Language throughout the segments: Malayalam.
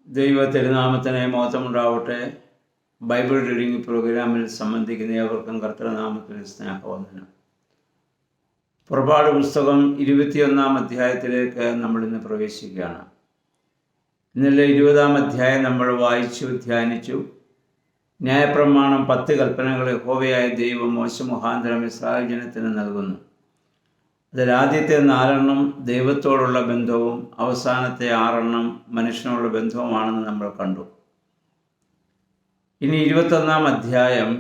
ദൈവ തിരുനാമത്തിന് മഹത്വമുണ്ടാവട്ടെ. ബൈബിൾ റീഡിംഗ് പ്രോഗ്രാമിൽ സംബന്ധിക്കുന്ന ഏവർക്കും കർത്തൃനാമത്തിൽ സ്നേഹവന്ദനം. പുറപ്പാട് പുസ്തകം 21-ാം അധ്യായത്തിലേക്ക് നമ്മളിന്ന് പ്രവേശിക്കുകയാണ്. ഇന്നലെ 20-ാം അധ്യായം നമ്മൾ വായിച്ചു ധ്യാനിച്ചു. ന്യായപ്രമാണം 10 കൽപ്പനകൾ യഹോവയായ ദൈവം മോശെ മുഖാന്തരം ഇസ്രായേൽ ജനത്തിന് നൽകുന്നു. അതിൽ ആദ്യത്തെ 4 ദൈവത്തോടുള്ള ബന്ധവും അവസാനത്തെ 6 മനുഷ്യനോടുള്ള ബന്ധവുമാണെന്ന് നമ്മൾ കണ്ടു. ഇനി 21-ാം അധ്യായം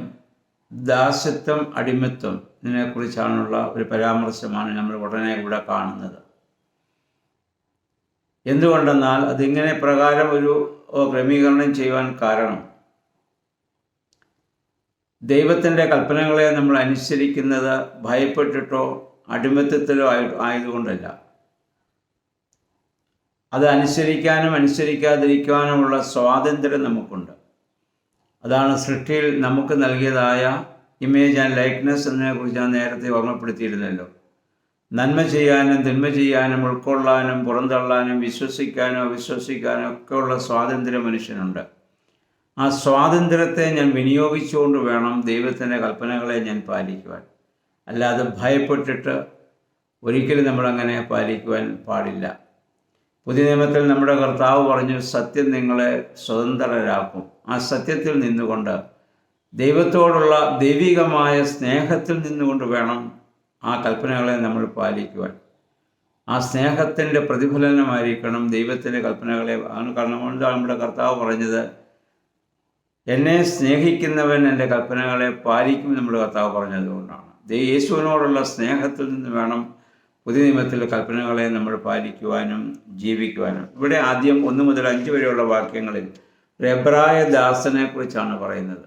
ദാസ്യത്വം, അടിമത്വം ഇതിനെക്കുറിച്ചാണുള്ള ഒരു പരാമർശമാണ് നമ്മൾ ഉടനെ ഇവിടെ കാണുന്നത്. എന്തുകൊണ്ടെന്നാൽ അതിങ്ങനെ പ്രകാരം ഒരു ക്രമീകരണം ചെയ്യുവാൻ കാരണം ദൈവത്തിൻ്റെ കൽപ്പനകളെ നമ്മൾ അനുസരിക്കുന്നത് ഭയപ്പെട്ടിട്ടോ അടിമത്തത്തിലോ ആയതുകൊണ്ടല്ല. അത് അനുസരിക്കാനും അനുസരിക്കാതിരിക്കാനുമുള്ള സ്വാതന്ത്ര്യം നമുക്കുണ്ട്. അതാണ് സൃഷ്ടിയിൽ നമുക്ക് നൽകിയതായ ഇമേജ് ആൻഡ് ലൈക്ക്നെസ് എന്നതിനെക്കുറിച്ച് ഞാൻ നേരത്തെ ഓർമ്മപ്പെടുത്തിയിരുന്നല്ലോ. നന്മ ചെയ്യാനും തിന്മ ചെയ്യാനും ഉൾക്കൊള്ളാനും പുറന്തള്ളാനും വിശ്വസിക്കാനോ അവിശ്വസിക്കാനോ ഒക്കെയുള്ള സ്വാതന്ത്ര്യം മനുഷ്യനുണ്ട്. ആ സ്വാതന്ത്ര്യത്തെ ഞാൻ വിനിയോഗിച്ചുകൊണ്ട് വേണം ദൈവത്തിൻ്റെ കൽപ്പനകളെ ഞാൻ പാലിക്കുവാൻ. അല്ലാതെ ഭയപ്പെട്ടിട്ട് ഒരിക്കലും നമ്മളങ്ങനെ പാലിക്കുവാൻ പാടില്ല. പുതിയ നിയമത്തിൽ നമ്മുടെ കർത്താവ് പറഞ്ഞു, സത്യം നിങ്ങളെ സ്വതന്ത്രരാക്കും. ആ സത്യത്തിൽ നിന്നുകൊണ്ട് ദൈവത്തോടുള്ള ദൈവികമായ സ്നേഹത്തിൽ നിന്നുകൊണ്ട് വേണം ആ കൽപ്പനകളെ നമ്മൾ പാലിക്കുവാൻ. ആ സ്നേഹത്തിൻ്റെ പ്രതിഫലനമായിരിക്കണം ദൈവത്തിൻ്റെ കൽപ്പനകളെ. കാരണം നമ്മുടെ കർത്താവ് പറഞ്ഞത്, എന്നെ സ്നേഹിക്കുന്നവൻ എൻ്റെ കൽപ്പനകളെ പാലിക്കും നമ്മുടെ കർത്താവ് പറഞ്ഞതുകൊണ്ടാണ്. യേശുവിനോടുള്ള സ്നേഹത്തിൽ നിന്ന് വേണം പുതിയ നിയമത്തിലെ കൽപ്പനകളെ നമ്മൾ പാലിക്കുവാനും ജീവിക്കുവാനും. ഇവിടെ ആദ്യം 1 മുതൽ 5 വരെയുള്ള വാക്യങ്ങളിൽ ഒരു എബ്രായ ദാസനെ കുറിച്ചാണ് പറയുന്നത്.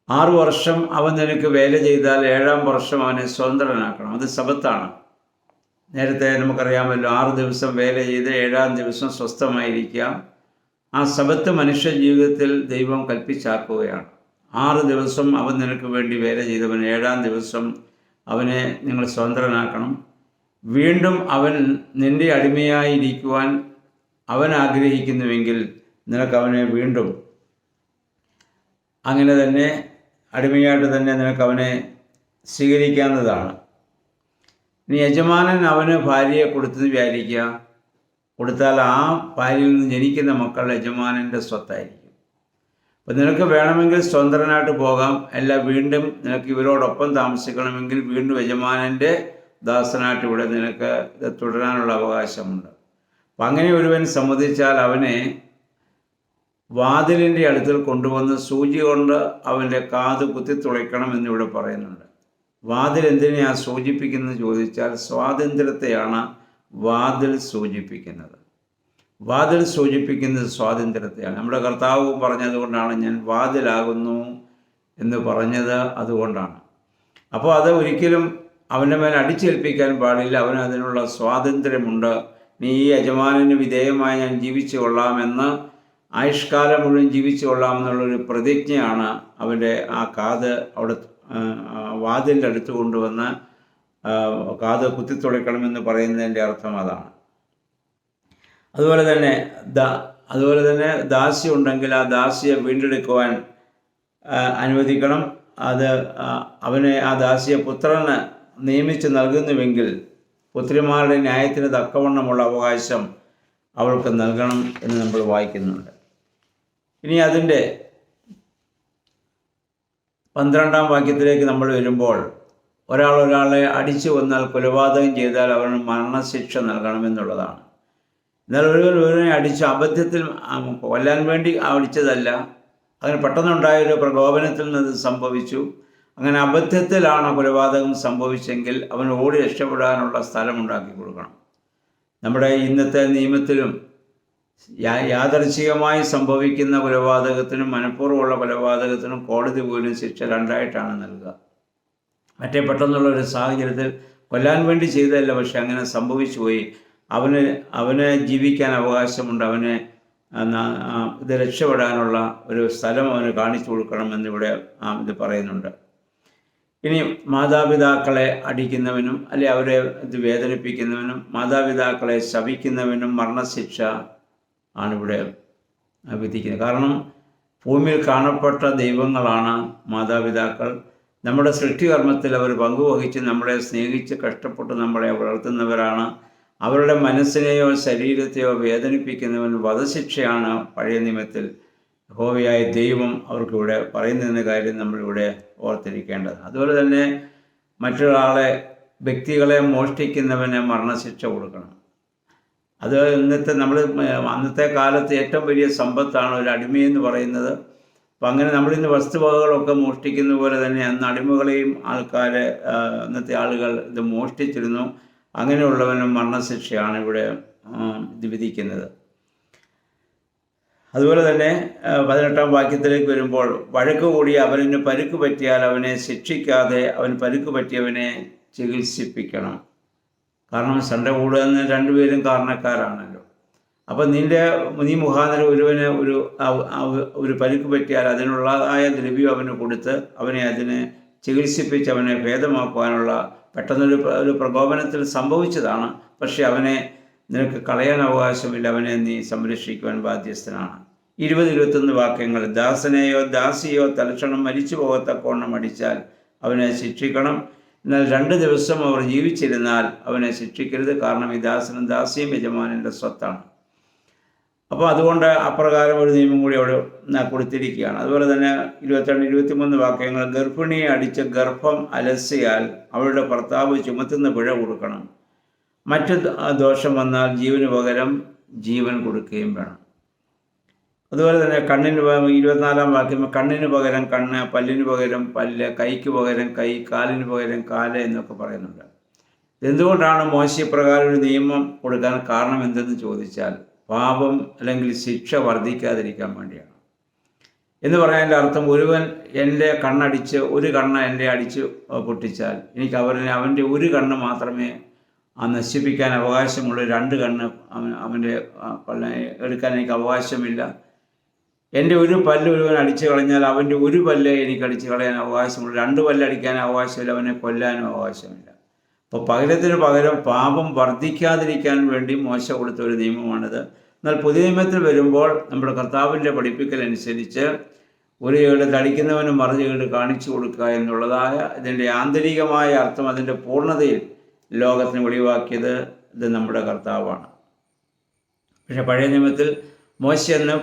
6 വർഷം അവൻ നിനക്ക് വേല ചെയ്താൽ 7-ാം വർഷം അവനെ സ്വതന്ത്രനാക്കണം. അത് സബത്താണ്. നേരത്തെ നമുക്കറിയാമല്ലോ, 6 ദിവസം വേല ചെയ്ത് 7-ാം ദിവസം സ്വസ്ഥമായിരിക്കാം. ആ സബത്ത് മനുഷ്യ ജീവിതത്തിൽ ദൈവം കൽപ്പിച്ചാക്കുകയാണ്. 6 ദിവസം അവൻ നിനക്ക് വേണ്ടി വേല ചെയ്തവൻ 7-ാം ദിവസം അവനെ നിങ്ങൾ സ്വതന്ത്രനാക്കണം. വീണ്ടും അവൻ നിൻ്റെ അടിമയായിരിക്കുവാൻ അവൻ ആഗ്രഹിക്കുന്നുവെങ്കിൽ നിനക്കവനെ വീണ്ടും അങ്ങനെ തന്നെ അടിമയായിട്ട് തന്നെ നിനക്കവനെ സ്വീകരിക്കാവുന്നതാണ്. ഇനി യജമാനൻ അവന് ഭാര്യയെ കൊടുത്തെന്ന് വിചാരിക്കുക. കൊടുത്താൽ ആ ഭാര്യയിൽ നിന്ന് ജനിക്കുന്ന മക്കൾ യജമാനൻ്റെ സ്വത്തായിരിക്കും. അപ്പം നിനക്ക് വേണമെങ്കിൽ സ്വതന്ത്രനായിട്ട് പോകാം. അല്ല, വീണ്ടും നിനക്ക് ഇവരോടൊപ്പം താമസിക്കണമെങ്കിൽ വീണ്ടും യജമാനൻ്റെ ദാസനായിട്ട് ഇവിടെ നിനക്ക് ഇത് തുടരാനുള്ള അവകാശമുണ്ട്. അപ്പം അങ്ങനെ ഒരുവൻ സമ്മതിച്ചാൽ അവനെ വാതിലിൻ്റെ അടുത്തിൽ കൊണ്ടുവന്ന് സൂചി കൊണ്ട് അവൻ്റെ കാത് കുത്തിത്തുളയ്ക്കണം എന്നിവിടെ പറയുന്നുണ്ട്. വാതിൽ എന്തിനെയാണ് സൂചിപ്പിക്കുന്നത് ചോദിച്ചാൽ സ്വാതന്ത്ര്യത്തെയാണ് വാതിൽ സൂചിപ്പിക്കുന്നത്. വാതിൽ സൂചിപ്പിക്കുന്നത് സ്വാതന്ത്ര്യത്തെയാണ്. നമ്മുടെ കർത്താവ് പറഞ്ഞതുകൊണ്ടാണ് ഞാൻ വാതിലാകുന്നു എന്ന് പറഞ്ഞത്, അതുകൊണ്ടാണ്. അപ്പോൾ അത് ഒരിക്കലും അവൻ്റെ മേൽ അടിച്ചേൽപ്പിക്കാൻ പാടില്ല. അവന് അതിനുള്ള സ്വാതന്ത്ര്യമുണ്ട്. നീ ഈ യജമാനന് വിധേയമായി ഞാൻ ജീവിച്ചു കൊള്ളാമെന്ന്, ആയുഷ്കാലം മുഴുവൻ ജീവിച്ചു കൊള്ളാമെന്നുള്ളൊരു പ്രതിജ്ഞയാണ് അവൻ്റെ ആ കാത് അവിടെ വാതിലിൻ്റെ അടുത്ത് കൊണ്ടുവന്ന് കാത് കുത്തിത്തുളയ്ക്കണമെന്ന് പറയുന്നതിൻ്റെ അർത്ഥം അതാണ്. അതുപോലെ തന്നെ ദാസി ഉണ്ടെങ്കിൽ ആ ദാസിയെ വീണ്ടെടുക്കുവാൻ അനുവദിക്കണം. അത് അവനെ ആ ദാസിയെ പുത്രന് നിയമിച്ച് നൽകുന്നുവെങ്കിൽ പുത്രിമാരുടെ ന്യായത്തിന് തക്കവണ്ണമുള്ള അവകാശം അവൾക്ക് നൽകണം എന്ന് നമ്മൾ വായിക്കുന്നുണ്ട്. ഇനി അതിൻ്റെ 12-ാം വാക്യത്തിലേക്ക് നമ്മൾ വരുമ്പോൾ, ഒരാളെ അടിച്ചു കൊന്നാൽ കൊലപാതകം ചെയ്താൽ അവന് മരണശിക്ഷ നൽകണമെന്നുള്ളതാണ്. എന്നാൽ ഒരുവനെ അടിച്ച് അബദ്ധത്തിൽ കൊല്ലാൻ വേണ്ടി അടിച്ചതല്ല, അതിന് പെട്ടെന്നുണ്ടായൊരു പ്രകോപനത്തിൽ നിന്ന് സംഭവിച്ചു. അങ്ങനെ അബദ്ധത്തിലാണ് കൊലപാതകം സംഭവിച്ചെങ്കിൽ അവന് ഓടി രക്ഷപ്പെടാനുള്ള സ്ഥലമുണ്ടാക്കി കൊടുക്കണം. നമ്മുടെ ഇന്നത്തെ നിയമത്തിലും യാദർച്ഛികമായി സംഭവിക്കുന്ന കൊലപാതകത്തിനും മനഃപൂർവ്വമുള്ള കൊലപാതകത്തിനും കോടതി പോലും ശിക്ഷ 2ആയിട്ടാണ് നൽകുക. മറ്റേ പെട്ടെന്നുള്ളൊരു സാഹചര്യത്തിൽ കൊല്ലാൻ വേണ്ടി ചെയ്തതല്ല, പക്ഷെ അങ്ങനെ സംഭവിച്ചു പോയി. അവന് ജീവിക്കാൻ അവകാശമുണ്ട്. അവന് ഇത് രക്ഷപ്പെടാനുള്ള ഒരു സ്ഥലം അവന് കാണിച്ചു കൊടുക്കണം എന്നിവിടെ ഇത് പറയുന്നുണ്ട്. ഇനി മാതാപിതാക്കളെ അടിക്കുന്നവനും അല്ലെ അവരെ ഇത് വേദനിപ്പിക്കുന്നവനും മാതാപിതാക്കളെ ശപിക്കുന്നവനും മരണശിക്ഷ ആണിവിടെ വിധിക്കുന്നത്. കാരണം ഭൂമിയിൽ കാണപ്പെട്ട ദൈവങ്ങളാണ് മാതാപിതാക്കൾ. നമ്മുടെ സൃഷ്ടികർമ്മത്തിൽ അവർ പങ്കുവഹിച്ച് നമ്മളെ സ്നേഹിച്ച് കഷ്ടപ്പെട്ട് നമ്മളെ വളർത്തുന്നവരാണ്. അവരുടെ മനസ്സിനെയോ ശരീരത്തെയോ വേദനിപ്പിക്കുന്നവൻ വധശിക്ഷയാണ് പഴയ നിയമത്തിൽ യഹോവയായ ദൈവം അവർക്കിവിടെ പറയുന്നതിൻ്റെ കാര്യം നമ്മളിവിടെ ഓർത്തിരിക്കേണ്ടത്. അതുപോലെ തന്നെ മറ്റൊരാളെ വ്യക്തികളെ മോഷ്ടിക്കുന്നവന് മരണശിക്ഷ കൊടുക്കണം. അത് അന്നത്തെ കാലത്ത് ഏറ്റവും വലിയ സമ്പത്താണ് ഒരു അടിമയെന്ന് പറയുന്നത്. അപ്പം അങ്ങനെ നമ്മളിന്ന് വസ്തുവകകളൊക്കെ മോഷ്ടിക്കുന്ന പോലെ തന്നെ അന്ന് അടിമകളെയും അന്നത്തെ ആളുകൾ ഇത് മോഷ്ടിച്ചിരുന്നു. അങ്ങനെയുള്ളവനും മരണശിക്ഷയാണ് ഇവിടെ ഇത് വിധിക്കുന്നത്. അതുപോലെ തന്നെ 18-ാം വാക്യത്തിലേക്ക് വരുമ്പോൾ, വഴക്ക് കൂടി അവന് പരുക്ക് പറ്റിയാൽ അവനെ ശിക്ഷിക്കാതെ അവൻ പരുക്ക് പറ്റിയവനെ ചികിത്സിപ്പിക്കണം. കാരണം സണ്ട കൂടുന്ന രണ്ടുപേരും കാരണക്കാരാണല്ലോ. അപ്പം നീ മുഖാന്തരം ഒരുവന് ഒരു പരുക്ക് പറ്റിയാൽ അതിനുള്ളതായ ദ്രവ്യം അവന് കൊടുത്ത് അവനെ അതിനെ ചികിത്സിപ്പിച്ച് അവനെ ഭേദമാക്കുവാനുള്ള പെട്ടെന്നൊരു പ്രകോപനത്തിൽ സംഭവിച്ചതാണ്. പക്ഷെ അവനെ നിനക്ക് കളയാൻ അവകാശമില്ല, അവനെ നീ സംരക്ഷിക്കുവാൻ ബാധ്യസ്ഥനാണ്. 20-21 വാക്യങ്ങൾ, ദാസനെയോ ദാസിയോ തൽക്ഷണം മരിച്ചു പോകത്തക്കോണം അടിച്ചാൽ അവനെ ശിക്ഷിക്കണം. എന്നാൽ 2 ദിവസം അവർ ജീവിച്ചിരുന്നാൽ അവനെ ശിക്ഷിക്കരുത്. കാരണം ഈ ദാസനും ദാസിയും യജമാനൻ്റെ സ്വത്താണ്. അപ്പോൾ അതുകൊണ്ട് അപ്രകാരം ഒരു നിയമം കൂടി അവിടെ കൊടുത്തിരിക്കുകയാണ്. അതുപോലെ തന്നെ 22-23 വാക്യങ്ങൾ, ഗർഭിണിയെ അടിച്ച് ഗർഭം അലസിയാൽ അവളുടെ ഭർത്താവ് ചുമത്തുന്ന പിഴ കൊടുക്കണം. മറ്റു ദോഷം വന്നാൽ ജീവന് പകരം ജീവൻ കൊടുക്കുകയും വേണം. അതുപോലെ തന്നെ 24-ാം വാക്യം, കണ്ണിന് പകരം കണ്ണ്, പല്ലിന് പകരം പല്ല്, കൈക്ക് പകരം കൈ, കാലിന് പകരം കാല് എന്നൊക്കെ പറയുന്നുണ്ട്. എന്തുകൊണ്ടാണ് മോശെ പ്രകാരം ഒരു നിയമം കൊടുക്കാൻ കാരണം എന്തെന്ന് ചോദിച്ചാൽ, പാപം അല്ലെങ്കിൽ ശിക്ഷ വർദ്ധിക്കാതിരിക്കാൻ വേണ്ടിയാണ്. എന്ന് പറയാൻ്റെ അർത്ഥം, ഒരുവൻ എൻ്റെ കണ്ണടിച്ച് ഒരു കണ്ണ് എൻ്റെ അടിച്ച് പൊട്ടിച്ചാൽ എനിക്ക് അവൻ്റെ ഒരു കണ്ണ് മാത്രമേ നശിപ്പിക്കാൻ അവകാശമുള്ളൂ. 2 കണ്ണ് അവൻ്റെ എടുക്കാൻ എനിക്ക് അവകാശമില്ല. എൻ്റെ ഒരു പല്ല് ഒരുവൻ അടിച്ചു കളഞ്ഞാൽ അവൻ്റെ ഒരു പല്ല് എനിക്ക് അടിച്ചു കളയാൻ അവകാശമുള്ളൂ. 2 പല്ല് അടിക്കാൻ അവകാശമില്ല, അവനെ കൊല്ലാനും അവകാശമില്ല. അപ്പോൾ പകരത്തിന് പകരം പാപം വർദ്ധിക്കാതിരിക്കാൻ വേണ്ടി മോശ കൊടുത്ത ഒരു നിയമമാണിത്. എന്നാൽ പുതിയ നിയമത്തിൽ വരുമ്പോൾ നമ്മുടെ കർത്താവിൻ്റെ പഠിപ്പിക്കലനുസരിച്ച് ഒരു കേട് തടിക്കുന്നവന് മറു കേട് കാണിച്ചു കൊടുക്കുക എന്നുള്ളതായ ഇതിൻ്റെ ആന്തരികമായ അർത്ഥം, അതിൻ്റെ പൂർണ്ണതയിൽ ലോകത്തിന് വെളിവാക്കിയത് ഇത് നമ്മുടെ കർത്താവാണ്. പക്ഷെ പഴയ നിയമത്തിൽ മോശ എന്ന്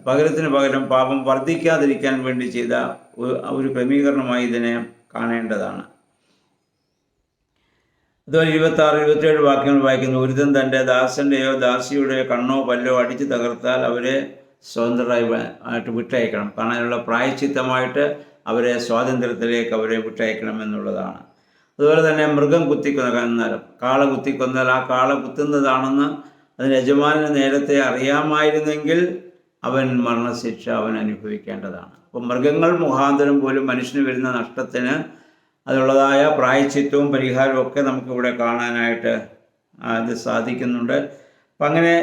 പകരത്തിന് പകരം പാപം വർദ്ധിക്കാതിരിക്കാൻ വേണ്ടി ചെയ്ത ഒരു ക്രമീകരണമായി ഇതിനെ കാണേണ്ടതാണ്. അതുപോലെ 26-27 വാക്യങ്ങൾ വായിക്കുന്നു, ഒരുത്തൻ തൻ്റെ ദാസൻ്റെയോ ദാസിയുടെയോ കണ്ണോ പല്ലോ അടിച്ച് തകർത്താൽ അവരെ സ്വതന്ത്രരായിട്ട് വിട്ടയക്കണം. കാണാനുള്ള പ്രായശ്ചിത്തമായിട്ട് അവരെ സ്വാതന്ത്ര്യത്തിലേക്ക് അവരെ വിട്ടയക്കണം എന്നുള്ളതാണ്. അതുപോലെ തന്നെ മൃഗം കുത്തിക്കൊന്നാലും, കാള കുത്തിക്കൊന്നാൽ ആ കാള കുത്തുന്നതാണെന്ന് അതിന് യജമാനന് നേരത്തെ അറിയാമായിരുന്നെങ്കിൽ അവൻ മരണശിക്ഷ അവൻ അനുഭവിക്കേണ്ടതാണ്. അപ്പം മൃഗങ്ങൾ മുഖാന്തരം പോലും മനുഷ്യന് വരുന്ന നഷ്ടത്തിന് അതുള്ളതായ പ്രായശ്ചിത്തവും പരിഹാരവും ഒക്കെ നമുക്കിവിടെ കാണാനായിട്ട് ഇത് സാധിക്കുന്നുണ്ട്. അപ്പം അങ്ങനെ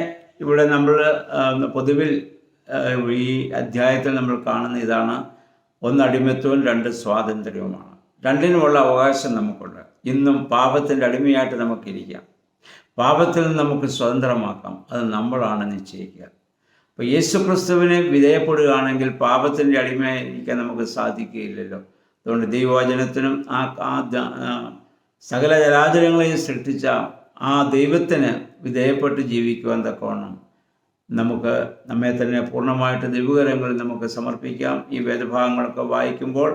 ഇവിടെ നമ്മൾ പൊതുവിൽ ഈ അധ്യായത്തിൽ നമ്മൾ കാണുന്ന ഇതാണ്, 1 അടിമത്വവും 2 സ്വാതന്ത്ര്യവുമാണ്. 2നുമുള്ള അവകാശം നമുക്കുണ്ട്. ഇന്നും പാപത്തിൻ്റെ അടിമയായിട്ട് നമുക്കിരിക്കാം. പാപത്തിൽ നിന്ന് നമുക്ക് സ്വതന്ത്രമാക്കാം. അത് നമ്മളാണ് നിശ്ചയിക്കുക. അപ്പോൾ യേശുക്രിസ്തുവിനെ വിധേയപ്പെടുകയാണെങ്കിൽ പാപത്തിൻ്റെ അടിമയായിരിക്കാൻ നമുക്ക് സാധിക്കുകയില്ലല്ലോ. അതുകൊണ്ട് ദൈവവചനത്തിനും സകല ചരാചരങ്ങളെയും സൃഷ്ടിച്ച ആ ദൈവത്തിന് വിധേയപ്പെട്ട് ജീവിക്കുവാൻ തക്കവണ്ണം നമുക്ക് നമ്മെ തന്നെ പൂർണ്ണമായിട്ട് ദൈവകരങ്ങളിൽ നമുക്ക് സമർപ്പിക്കാം. ഈ വേദഭാഗങ്ങളൊക്കെ വായിക്കുമ്പോൾ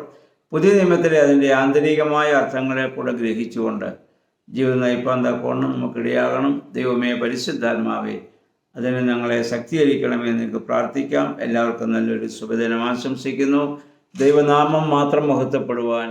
പുതിയ നിയമത്തിലെ അതിൻ്റെ ആന്തരികമായ അർത്ഥങ്ങളെ കൂടെ ഗ്രഹിച്ചുകൊണ്ട് ജീവിതം നയിപ്പാൻ തക്കവണ്ണം നമുക്കിടയാകണം. ദൈവമേ, പരിശുദ്ധാത്മാവേ, അതിന് ഞങ്ങളെ ശക്തീകരിക്കണമെന്ന് നിങ്ങൾക്ക് പ്രാർത്ഥിക്കാം. എല്ലാവർക്കും നല്ലൊരു ശുഭദിനം ആശംസിക്കുന്നു. ദൈവനാമം മാത്രം മഹത്വപ്പെടുവാൻ